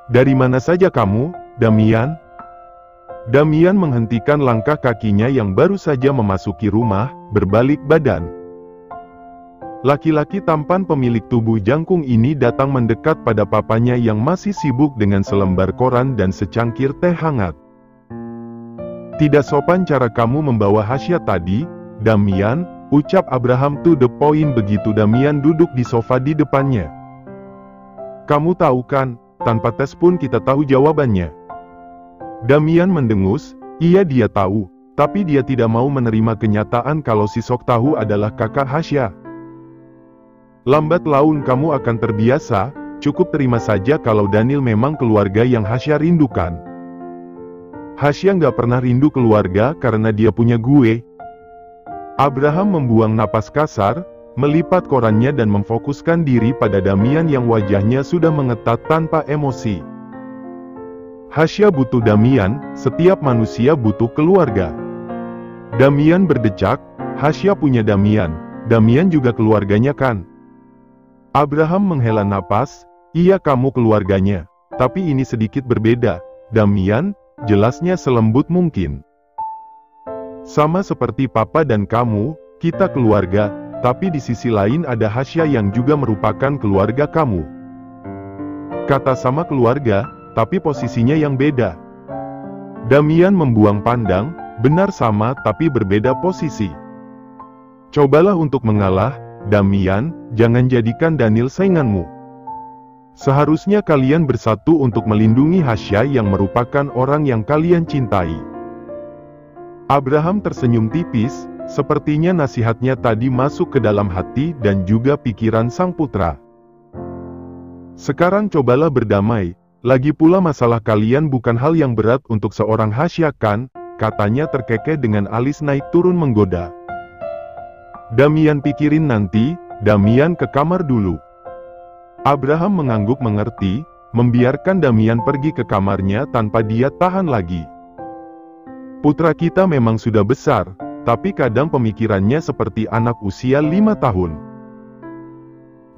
Dari mana saja kamu, Damian? Damian menghentikan langkah kakinya yang baru saja memasuki rumah, berbalik badan. Laki-laki tampan pemilik tubuh jangkung ini datang mendekat pada papanya yang masih sibuk dengan selembar koran dan secangkir teh hangat. Tidak sopan cara kamu membawa Hasya tadi, Damian, ucap Abraham to the point begitu Damian duduk di sofa di depannya. Kamu tahu kan, tanpa tes pun kita tahu jawabannya. Damian mendengus, iya dia tahu, tapi dia tidak mau menerima kenyataan kalau si sok tahu adalah kakak Hasya. Lambat laun kamu akan terbiasa, cukup terima saja kalau Daniel memang keluarga yang Hasya rindukan. Hasya nggak pernah rindu keluarga karena dia punya gue. Abraham membuang napas kasar, melipat korannya dan memfokuskan diri pada Damian yang wajahnya sudah mengetat tanpa emosi. Hasya butuh Damian, setiap manusia butuh keluarga. Damian berdecak, Hasya punya Damian, Damian juga keluarganya kan? Abraham menghela napas, iya kamu keluarganya, tapi ini sedikit berbeda, Damian, jelasnya selembut mungkin. Sama seperti papa dan kamu, kita keluarga, tapi di sisi lain ada Hasya yang juga merupakan keluarga kamu. Kata sama keluarga, tapi posisinya yang beda. Damian membuang pandang, benar sama tapi berbeda posisi. Cobalah untuk mengalah, Damian, jangan jadikan Daniel sainganmu. Seharusnya kalian bersatu untuk melindungi Hasya yang merupakan orang yang kalian cintai. Abraham tersenyum tipis, sepertinya nasihatnya tadi masuk ke dalam hati dan juga pikiran sang putra. Sekarang cobalah berdamai. Lagi pula masalah kalian bukan hal yang berat untuk seorang Hasya kan, katanya terkekeh dengan alis naik turun menggoda. Damian pikirin nanti, Damian ke kamar dulu. Abraham mengangguk mengerti, membiarkan Damian pergi ke kamarnya tanpa dia tahan lagi. Putra kita memang sudah besar, tapi kadang pemikirannya seperti anak usia 5 tahun.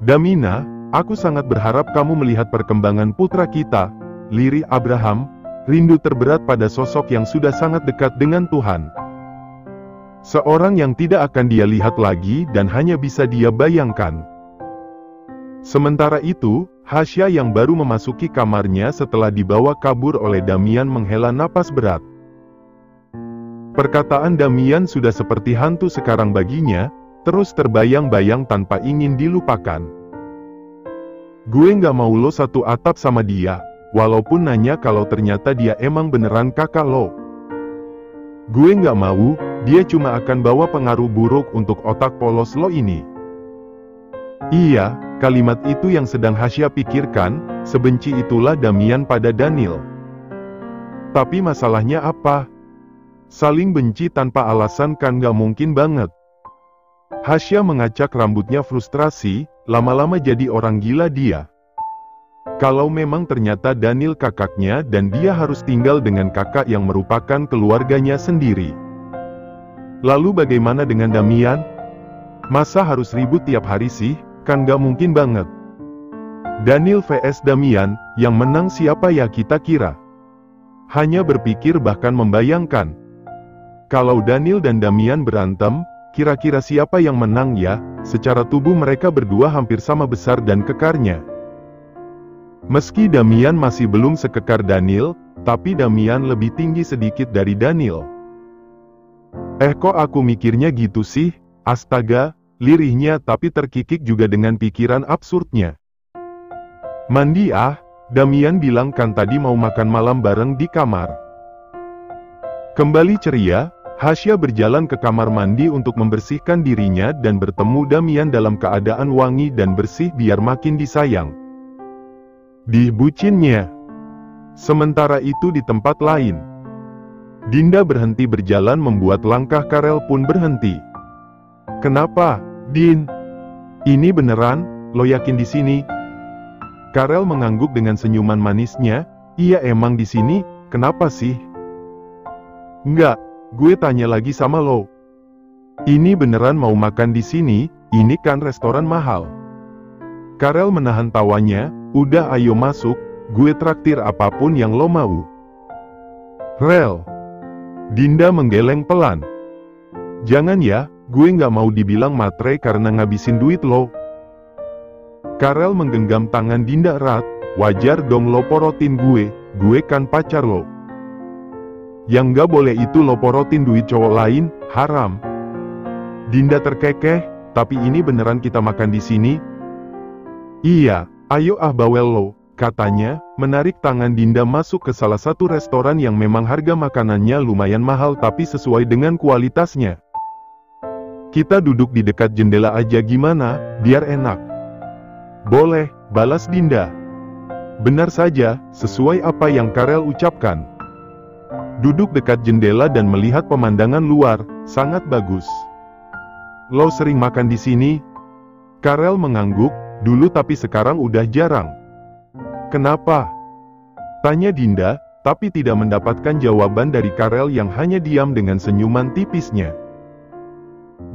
Damina, aku sangat berharap kamu melihat perkembangan putra kita, lirih Abraham, rindu terberat pada sosok yang sudah sangat dekat dengan Tuhan. Seorang yang tidak akan dia lihat lagi dan hanya bisa dia bayangkan. Sementara itu, Hasya yang baru memasuki kamarnya setelah dibawa kabur oleh Damian menghela napas berat. Perkataan Damian sudah seperti hantu sekarang baginya, terus terbayang-bayang tanpa ingin dilupakan. Gue nggak mau lo satu atap sama dia, walaupun nanya kalau ternyata dia emang beneran kakak lo. Gue nggak mau, dia cuma akan bawa pengaruh buruk untuk otak polos lo ini. Iya, kalimat itu yang sedang Hasya pikirkan, sebenci itulah Damian pada Daniel. Tapi masalahnya apa? Saling benci tanpa alasan kan nggak mungkin banget. Hasya mengacak rambutnya frustrasi, lama-lama jadi orang gila dia. Kalau memang ternyata Daniel kakaknya dan dia harus tinggal dengan kakak yang merupakan keluarganya sendiri. Lalu bagaimana dengan Damian? Masa harus ribut tiap hari sih? Kan gak mungkin banget. Daniel vs Damian, yang menang siapa ya kita kira? Hanya berpikir bahkan membayangkan. Kalau Daniel dan Damian berantem, kira-kira siapa yang menang ya? Secara tubuh mereka berdua hampir sama besar dan kekarnya. Meski Damian masih belum sekekar Daniel, tapi Damian lebih tinggi sedikit dari Daniel. Kok aku mikirnya gitu sih? Astaga, lirihnya tapi terkikik juga dengan pikiran absurdnya. Mandi ah, Damian bilang kan tadi mau makan malam bareng di kamar. Kembali ceria, Hasya berjalan ke kamar mandi untuk membersihkan dirinya dan bertemu Damian dalam keadaan wangi dan bersih biar makin disayang. Dibucinnya. Sementara itu di tempat lain, Dinda berhenti berjalan membuat langkah Karel pun berhenti. Kenapa, Din? Ini beneran, lo yakin di sini? Karel mengangguk dengan senyuman manisnya, iya emang di sini, kenapa sih? Enggak, gue tanya lagi sama lo. Ini beneran mau makan di sini, ini kan restoran mahal. Karel menahan tawanya, udah ayo masuk, gue traktir apapun yang lo mau. Rel. Dinda menggeleng pelan. Jangan ya, gue nggak mau dibilang matre karena ngabisin duit lo. Karel menggenggam tangan Dinda erat. Wajar dong lo porotin gue kan pacar lo. Yang nggak boleh itu lo porotin duit cowok lain, haram. Dinda terkekeh, tapi ini beneran kita makan di sini? Iya, ayo bawel lo, katanya, menarik tangan Dinda masuk ke salah satu restoran yang memang harga makanannya lumayan mahal tapi sesuai dengan kualitasnya. Kita duduk di dekat jendela aja gimana, biar enak. Boleh, balas Dinda. Benar saja, sesuai apa yang Karel ucapkan. Duduk dekat jendela dan melihat pemandangan luar, sangat bagus. Lo sering makan di sini? Karel mengangguk, dulu tapi sekarang udah jarang. Kenapa? Tanya Dinda, tapi tidak mendapatkan jawaban dari Karel yang hanya diam dengan senyuman tipisnya.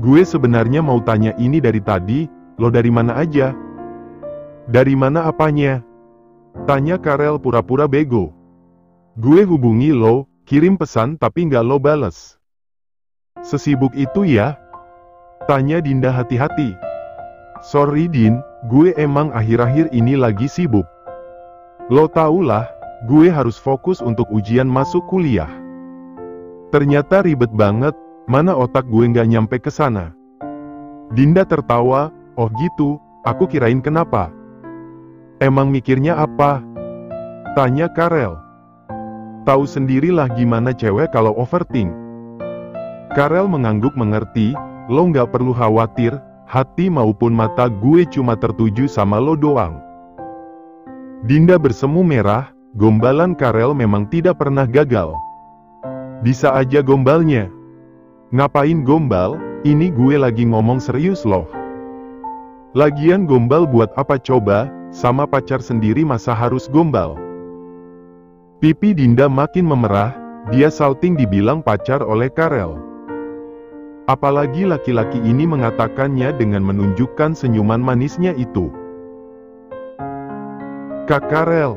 Gue sebenarnya mau tanya ini dari tadi, lo dari mana aja? Dari mana apanya? Tanya Karel pura-pura bego. Gue hubungi lo, kirim pesan tapi nggak lo bales. Sesibuk itu ya? Tanya Dinda hati-hati. Sorry Din, gue emang akhir-akhir ini lagi sibuk. Lo tau lah, gue harus fokus untuk ujian masuk kuliah. Ternyata ribet banget, mana otak gue nggak nyampe ke sana. Dinda tertawa, oh gitu, aku kirain kenapa. Emang mikirnya apa? Tanya Karel. Tahu sendirilah gimana cewek kalau overthink. Karel mengangguk mengerti, lo nggak perlu khawatir, hati maupun mata gue cuma tertuju sama lo doang. Dinda bersemu merah, gombalan Karel memang tidak pernah gagal. Bisa aja gombalnya. Ngapain gombal, ini gue lagi ngomong serius loh. Lagian gombal buat apa coba? Sama pacar sendiri masa harus gombal? Pipi Dinda makin memerah, dia salting dibilang pacar oleh Karel. Apalagi laki-laki ini mengatakannya dengan menunjukkan senyuman manisnya itu. Kak Karel.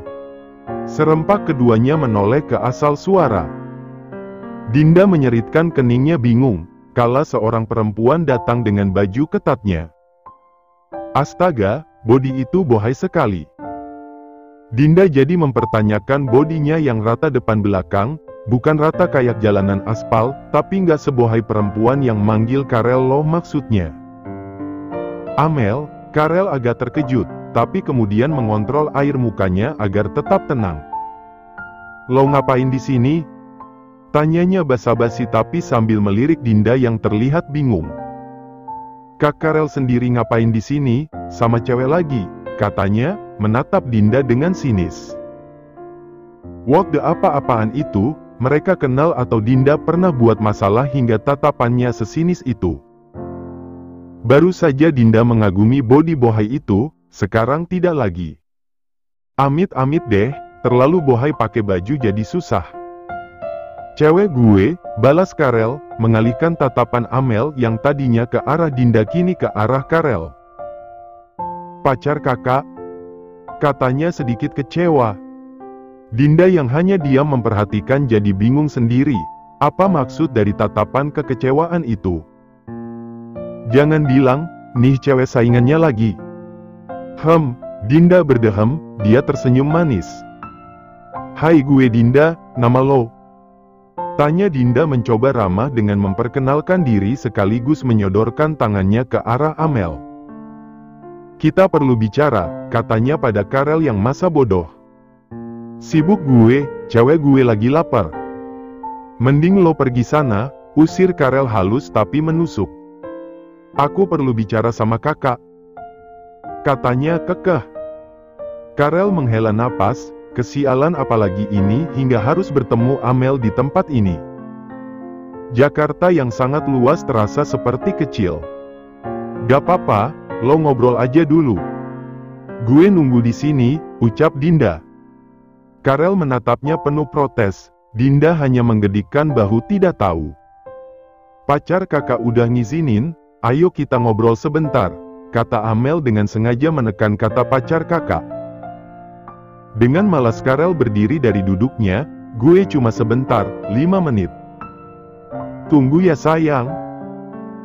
Serempak keduanya menoleh ke asal suara. Dinda menyeritkan keningnya bingung, kala seorang perempuan datang dengan baju ketatnya. Astaga, bodi itu bohai sekali. Dinda jadi mempertanyakan bodinya yang rata depan belakang, bukan rata kayak jalanan aspal, tapi nggak sebohai perempuan yang manggil Karel lo maksudnya. Amel, Karel agak terkejut, tapi kemudian mengontrol air mukanya agar tetap tenang. Lo ngapain di sini? Tanyanya basa-basi tapi sambil melirik Dinda yang terlihat bingung. Kak Karel sendiri ngapain di sini, sama cewek lagi, katanya, menatap Dinda dengan sinis. What the apa-apaan itu, mereka kenal atau Dinda pernah buat masalah hingga tatapannya sesinis itu? Baru saja Dinda mengagumi body bohai itu, sekarang tidak lagi. Amit-amit deh, terlalu bohai pakai baju jadi susah. Cewek gue, balas Karel, mengalihkan tatapan Amel yang tadinya ke arah Dinda kini ke arah Karel. Pacar kakak? Katanya sedikit kecewa. Dinda yang hanya diam memperhatikan jadi bingung sendiri, apa maksud dari tatapan kekecewaan itu? Jangan bilang, nih cewek saingannya lagi. Dinda berdehem, dia tersenyum manis. Hai gue Dinda, nama lo? Tanya Dinda mencoba ramah dengan memperkenalkan diri sekaligus menyodorkan tangannya ke arah Amel. Kita perlu bicara, katanya pada Karel yang masa bodoh. Sibuk gue, cewek gue lagi lapar. Mending lo pergi sana, usir Karel halus tapi menusuk. Aku perlu bicara sama kakak. Katanya kekeh. Karel menghela napas, kesialan apalagi ini hingga harus bertemu Amel di tempat ini. Jakarta yang sangat luas terasa seperti kecil. Gak apa-apa, lo ngobrol aja dulu. Gue nunggu di sini, ucap Dinda. Karel menatapnya penuh protes, Dinda hanya menggedikkan bahu tidak tahu. Pacar kakak udah ngizinin, ayo kita ngobrol sebentar, kata Amel dengan sengaja menekan kata pacar kakak. Dengan malas Karel berdiri dari duduknya, gue cuma sebentar, 5 menit. Tunggu ya sayang.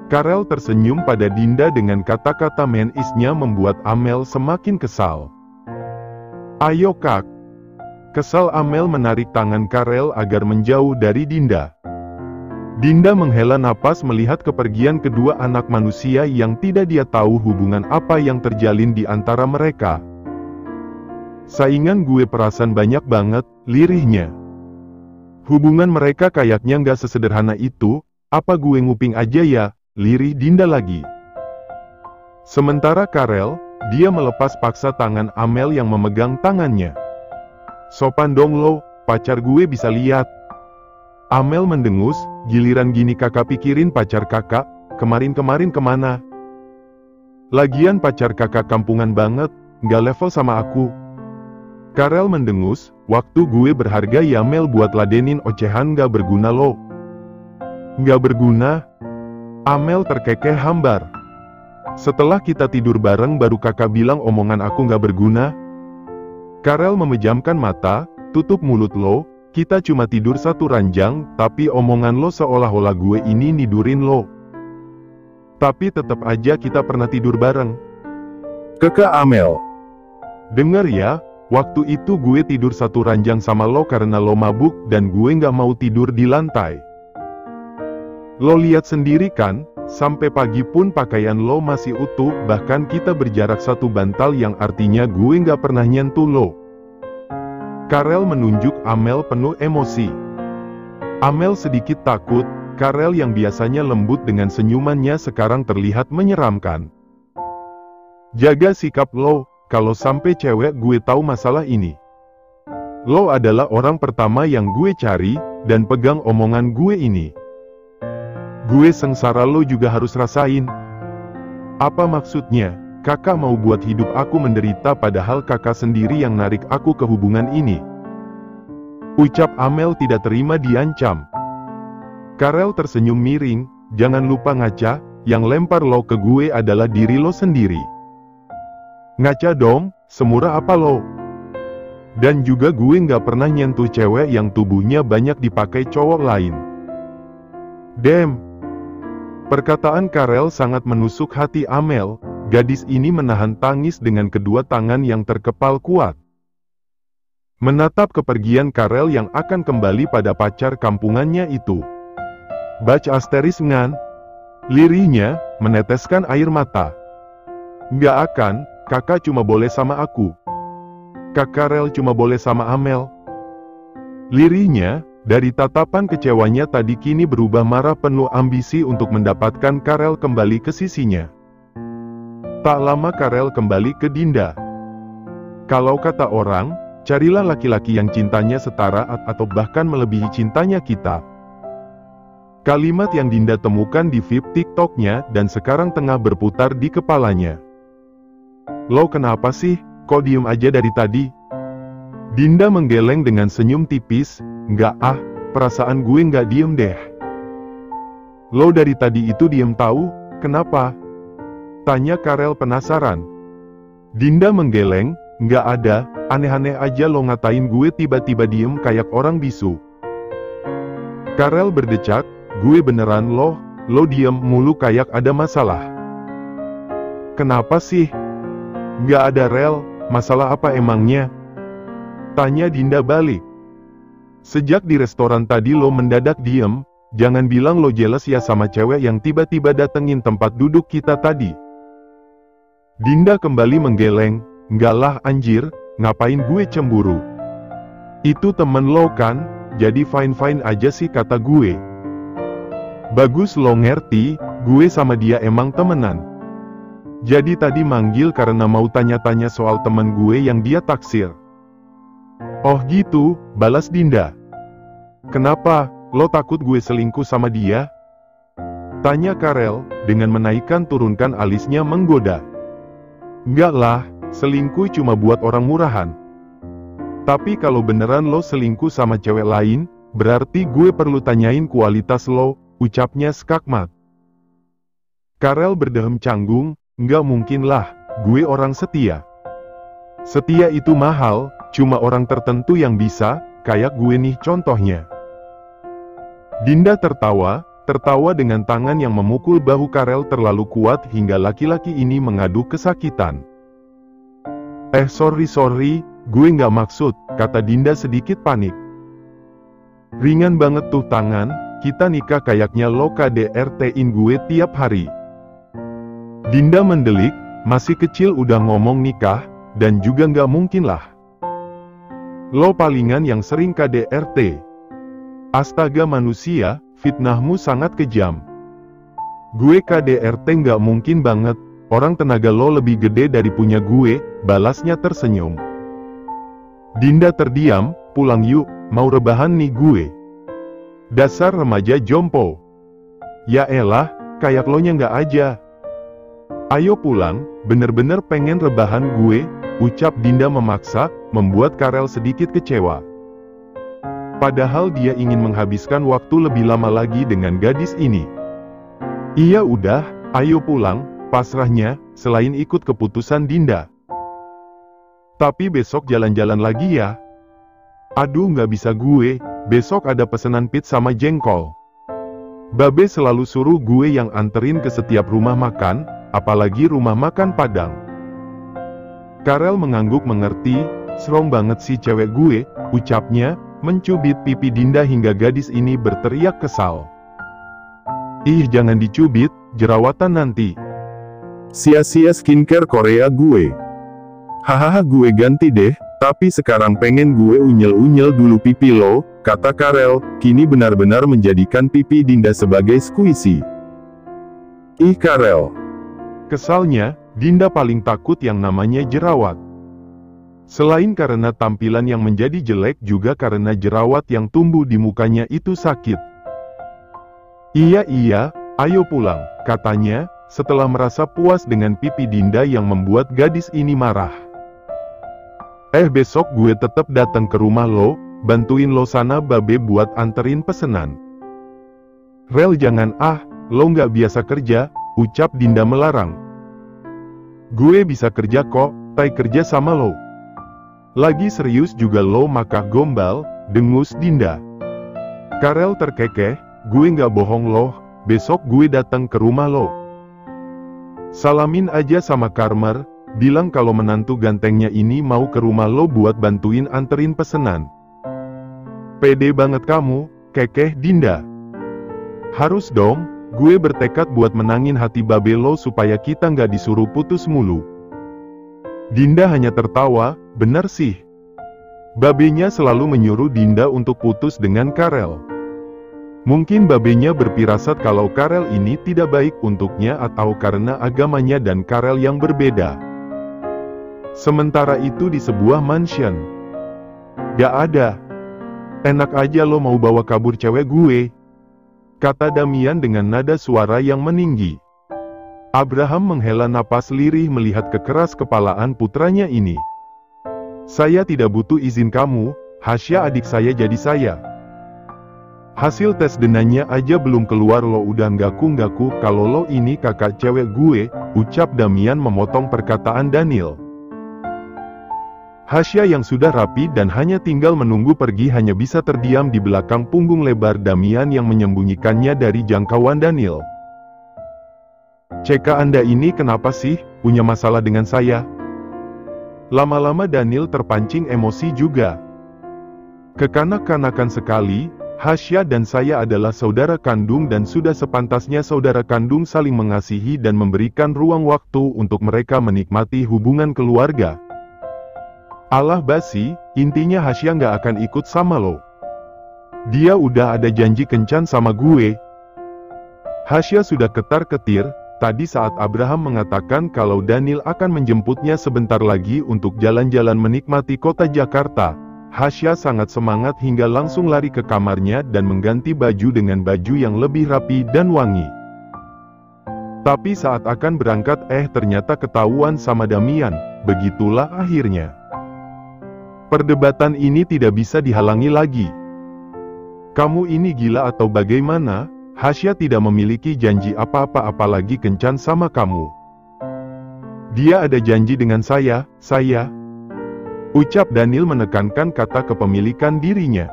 Karel tersenyum pada Dinda dengan kata-kata manisnya membuat Amel semakin kesal. Ayo Kak. Kesal Amel menarik tangan Karel agar menjauh dari Dinda. Dinda menghela napas melihat kepergian kedua anak manusia yang tidak dia tahu hubungan apa yang terjalin di antara mereka. Saingan gue perasaan banyak banget, lirihnya. Hubungan mereka kayaknya nggak sesederhana itu, apa gue nguping aja ya, lirih Dinda lagi. Sementara Karel, dia melepas paksa tangan Amel yang memegang tangannya. Sopan dong lo, pacar gue bisa lihat. Amel mendengus, giliran gini kakak pikirin pacar kakak, kemarin-kemarin kemana? Lagian pacar kakak kampungan banget, nggak level sama aku. Karel mendengus, waktu gue berharga ya Mel buat ladenin ocehan gak berguna lo. Gak berguna? Amel terkekeh hambar. Setelah kita tidur bareng baru kakak bilang omongan aku gak berguna? Karel memejamkan mata, tutup mulut lo, kita cuma tidur satu ranjang, tapi omongan lo seolah-olah gue ini nidurin lo. Tapi tetap aja kita pernah tidur bareng. Keke Amel. Dengar ya. Waktu itu gue tidur satu ranjang sama lo karena lo mabuk dan gue nggak mau tidur di lantai. Lo lihat sendiri kan, sampai pagi pun pakaian lo masih utuh, bahkan kita berjarak satu bantal yang artinya gue nggak pernah nyentuh lo. Karel menunjuk Amel penuh emosi. Amel sedikit takut, Karel yang biasanya lembut dengan senyumannya sekarang terlihat menyeramkan. Jaga sikap lo. Kalau sampai cewek gue tahu masalah ini. Lo adalah orang pertama yang gue cari, dan pegang omongan gue ini. Gue sengsara lo juga harus rasain. Apa maksudnya? Kakak mau buat hidup aku menderita padahal kakak sendiri yang narik aku ke hubungan ini. Ucap Amel tidak terima diancam. Karel tersenyum miring, jangan lupa ngaca, yang lempar lo ke gue adalah diri lo sendiri. Ngaca dong, semurah apa lo? Dan juga gue nggak pernah nyentuh cewek yang tubuhnya banyak dipakai cowok lain. Damn. Perkataan Karel sangat menusuk hati Amel, gadis ini menahan tangis dengan kedua tangan yang terkepal kuat. Menatap kepergian Karel yang akan kembali pada pacar kampungannya itu. Baca asteris ngan. Lirihnya, meneteskan air mata. Nggak akan. Kakak cuma boleh sama aku. Kak Karel cuma boleh sama Amel. Lirihnya, dari tatapan kecewanya tadi kini berubah marah penuh ambisi untuk mendapatkan Karel kembali ke sisinya. Tak lama Karel kembali ke Dinda. Kalau kata orang, carilah laki-laki yang cintanya setara atau bahkan melebihi cintanya kita. Kalimat yang Dinda temukan di feed TikToknya dan sekarang tengah berputar di kepalanya. Lo kenapa sih, kok diem aja dari tadi? Dinda menggeleng dengan senyum tipis, nggak ah, perasaan gue nggak diem deh. Lo dari tadi itu diem tahu, kenapa? Tanya Karel penasaran. Dinda menggeleng, nggak ada, aneh-aneh aja lo ngatain gue tiba-tiba diem kayak orang bisu. Karel berdecak, gue beneran lo diem mulu kayak ada masalah. Kenapa sih? Nggak ada rel, masalah apa emangnya? Tanya Dinda balik. Sejak di restoran tadi lo mendadak diem, jangan bilang lo jealous ya sama cewek yang tiba-tiba datengin tempat duduk kita tadi. Dinda kembali menggeleng, nggak lah anjir, ngapain gue cemburu? Itu temen lo kan, jadi fine-fine aja sih kata gue. Bagus lo ngerti, gue sama dia emang temenan. Jadi tadi manggil karena mau tanya-tanya soal temen gue yang dia taksir. Oh gitu, balas Dinda. Kenapa, lo takut gue selingkuh sama dia? Tanya Karel, dengan menaikkan turunkan alisnya menggoda. Enggak lah, selingkuh cuma buat orang murahan. Tapi kalau beneran lo selingkuh sama cewek lain, berarti gue perlu tanyain kualitas lo, ucapnya skakmat. Karel berdehem canggung, nggak mungkin lah, gue orang setia. Setia itu mahal, cuma orang tertentu yang bisa, kayak gue nih contohnya. Dinda tertawa dengan tangan yang memukul bahu Karel terlalu kuat hingga laki-laki ini mengadu kesakitan. Sorry, gue nggak maksud, kata Dinda sedikit panik. Ringan banget tuh tangan, kita nikah kayaknya lo KDRT-in gue tiap hari. Dinda mendelik, masih kecil udah ngomong nikah, dan juga nggak mungkin lah. Lo palingan yang sering KDRT. Astaga manusia, fitnahmu sangat kejam. Gue KDRT nggak mungkin banget, orang tenaga lo lebih gede dari punya gue, balasnya tersenyum. Dinda terdiam, pulang yuk, mau rebahan nih gue. Dasar remaja jompo. Ya elah, kayak lo nya nggak aja. Ayo pulang, bener-bener pengen rebahan gue, ucap Dinda memaksa, membuat Karel sedikit kecewa. Padahal dia ingin menghabiskan waktu lebih lama lagi dengan gadis ini. Iya udah, ayo pulang, pasrahnya, selain ikut keputusan Dinda. Tapi besok jalan-jalan lagi ya. Aduh nggak bisa gue, besok ada pesanan pizza sama jengkol. Babe selalu suruh gue yang anterin ke setiap rumah makan, apalagi rumah makan Padang. Karel mengangguk mengerti, serong banget sih cewek gue, ucapnya, mencubit pipi Dinda hingga gadis ini berteriak kesal. Ih jangan dicubit, jerawatan nanti. Sia-sia skincare Korea gue. Hahaha gue ganti deh, tapi sekarang pengen gue unyel-unyel dulu pipi lo, kata Karel, kini benar-benar menjadikan pipi Dinda sebagai squishy. Ih Karel. Kesalnya, Dinda paling takut yang namanya jerawat. Selain karena tampilan yang menjadi jelek juga karena jerawat yang tumbuh di mukanya itu sakit. Iya, ayo pulang, katanya, setelah merasa puas dengan pipi Dinda yang membuat gadis ini marah. Besok gue tetap datang ke rumah lo, bantuin lo sana babe buat anterin pesenan. Rel jangan lo nggak biasa kerja, ucap Dinda melarang. Gue bisa kerja kok, kerja sama lo. Lagi serius juga lo maka gombal, dengus Dinda. Karel terkekeh, gue nggak bohong loh, besok gue datang ke rumah lo. Salamin aja sama Karmer, bilang kalau menantu gantengnya ini mau ke rumah lo buat bantuin anterin pesenan. Pede banget kamu, kekeh Dinda. Harus dong, gue bertekad buat menangin hati babe lo supaya kita nggak disuruh putus mulu. Dinda hanya tertawa, benar sih. Babenya selalu menyuruh Dinda untuk putus dengan Karel. Mungkin babenya berpirasat kalau Karel ini tidak baik untuknya atau karena agamanya dan Karel yang berbeda. Sementara itu di sebuah mansion. Gak ada. Enak aja lo mau bawa kabur cewek gue, kata Damian dengan nada suara yang meninggi. Abraham menghela napas lirih melihat kekeras kepalaan putranya ini. Saya tidak butuh izin kamu, Hasya adik saya jadi saya. Hasil tes denanya aja belum keluar lo udah ngaku-ngaku kalau lo ini kakak cewek gue, ucap Damian memotong perkataan Daniel. Hasya yang sudah rapi dan hanya tinggal menunggu pergi hanya bisa terdiam di belakang punggung lebar Damian yang menyembunyikannya dari jangkauan Daniel. Ceka Anda ini kenapa sih, punya masalah dengan saya? Lama-lama Daniel terpancing emosi juga. Kekanak-kanakan sekali, Hasya dan saya adalah saudara kandung dan sudah sepantasnya saudara kandung saling mengasihi dan memberikan ruang waktu untuk mereka menikmati hubungan keluarga. Alah basi, intinya Hasya nggak akan ikut sama lo. Dia udah ada janji kencan sama gue. Hasya sudah ketar-ketir, tadi saat Abraham mengatakan kalau Daniel akan menjemputnya sebentar lagi untuk jalan-jalan menikmati kota Jakarta. Hasya sangat semangat hingga langsung lari ke kamarnya dan mengganti baju dengan baju yang lebih rapi dan wangi. Tapi saat akan berangkat ternyata ketahuan sama Damian, begitulah akhirnya. Perdebatan ini tidak bisa dihalangi lagi. Kamu ini gila atau bagaimana? Hasya tidak memiliki janji apa-apa apalagi kencan sama kamu. Dia ada janji dengan saya. Ucap Daniel menekankan kata kepemilikan dirinya.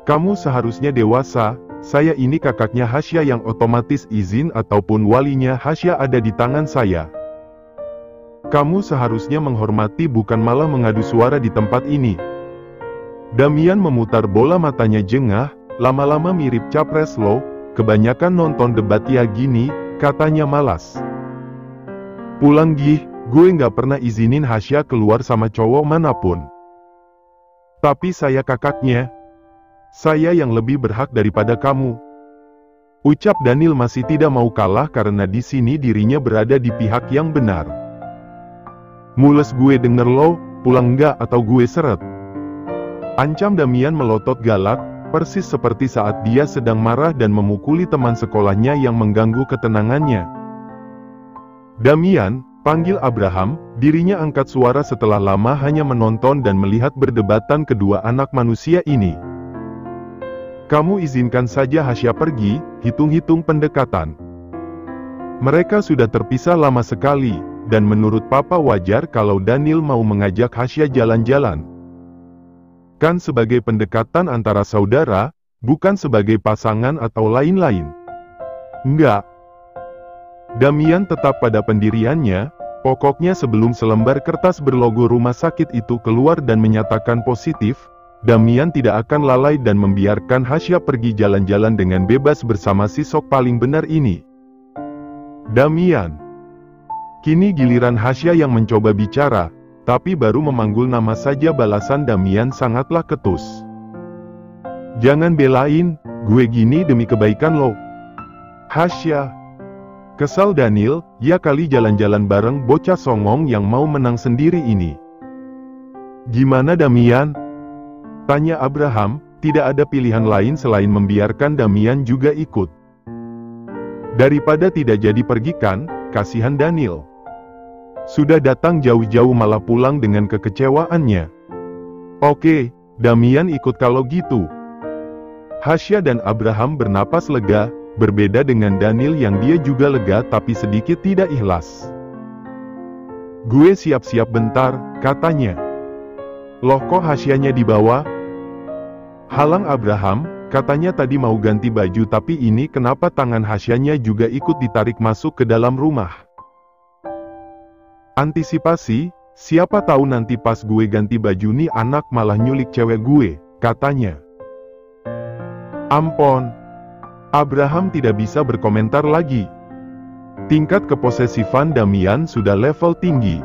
Kamu seharusnya dewasa, saya ini kakaknya Hasya yang otomatis izin ataupun walinya Hasya ada di tangan saya. Kamu seharusnya menghormati bukan malah mengadu suara di tempat ini. Damian memutar bola matanya jengah, lama-lama mirip capres lo, kebanyakan nonton debat ya gini, katanya malas. Pulang gih, gue nggak pernah izinin Hasya keluar sama cowok manapun. Tapi saya kakaknya. Saya yang lebih berhak daripada kamu. Ucap Daniel masih tidak mau kalah karena di sini dirinya berada di pihak yang benar. Mules gue denger lo, pulang nggak atau gue seret. Ancam Damian melotot galak, persis seperti saat dia sedang marah dan memukuli teman sekolahnya yang mengganggu ketenangannya. Damian, panggil Abraham, dirinya angkat suara setelah lama hanya menonton dan melihat berdebatan kedua anak manusia ini. Kamu izinkan saja Hasya pergi, hitung-hitung pendekatan. Mereka sudah terpisah lama sekali, dan menurut Papa wajar kalau Daniel mau mengajak Hasya jalan-jalan. Kan sebagai pendekatan antara saudara, bukan sebagai pasangan atau lain-lain. Enggak. Damian tetap pada pendiriannya, pokoknya sebelum selembar kertas berlogo rumah sakit itu keluar dan menyatakan positif, Damian tidak akan lalai dan membiarkan Hasya pergi jalan-jalan dengan bebas bersama si sok paling benar ini. Damian. Kini giliran Hasya yang mencoba bicara, tapi baru memanggul nama saja balasan Damian sangatlah ketus. Jangan belain, gue gini demi kebaikan lo. Hasya. Kesal Daniel, ya kali jalan-jalan bareng bocah songong yang mau menang sendiri ini. Gimana Damian? Tanya Abraham, tidak ada pilihan lain selain membiarkan Damian juga ikut. Daripada tidak jadi pergi kan, kasihan Daniel. Sudah datang jauh-jauh malah pulang dengan kekecewaannya. Oke, Damian ikut kalau gitu. Hasya dan Abraham bernapas lega, berbeda dengan Daniel yang dia juga lega tapi sedikit tidak ikhlas. Gue siap-siap bentar, katanya. Loh kok Hasyanya dibawa? Halang Abraham, katanya tadi mau ganti baju tapi ini kenapa tangan Hasyanya juga ikut ditarik masuk ke dalam rumah. Antisipasi, siapa tahu nanti pas gue ganti baju nih anak malah nyulik cewek gue, katanya. Ampon. Abraham tidak bisa berkomentar lagi. Tingkat keposesifan Damian sudah level tinggi.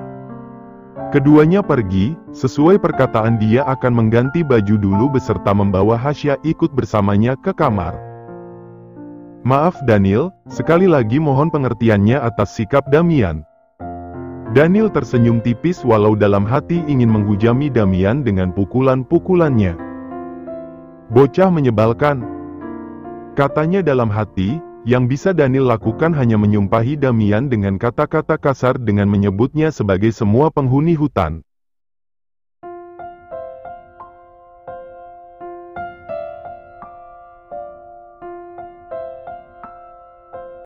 Keduanya pergi, sesuai perkataan dia akan mengganti baju dulu beserta membawa Hasya ikut bersamanya ke kamar. Maaf Daniel, sekali lagi mohon pengertiannya atas sikap Damian. Daniel tersenyum tipis walau dalam hati ingin menghujami Damian dengan pukulan-pukulannya. Bocah menyebalkan. Katanya dalam hati, yang bisa Daniel lakukan hanya menyumpahi Damian dengan kata-kata kasar dengan menyebutnya sebagai semua penghuni hutan.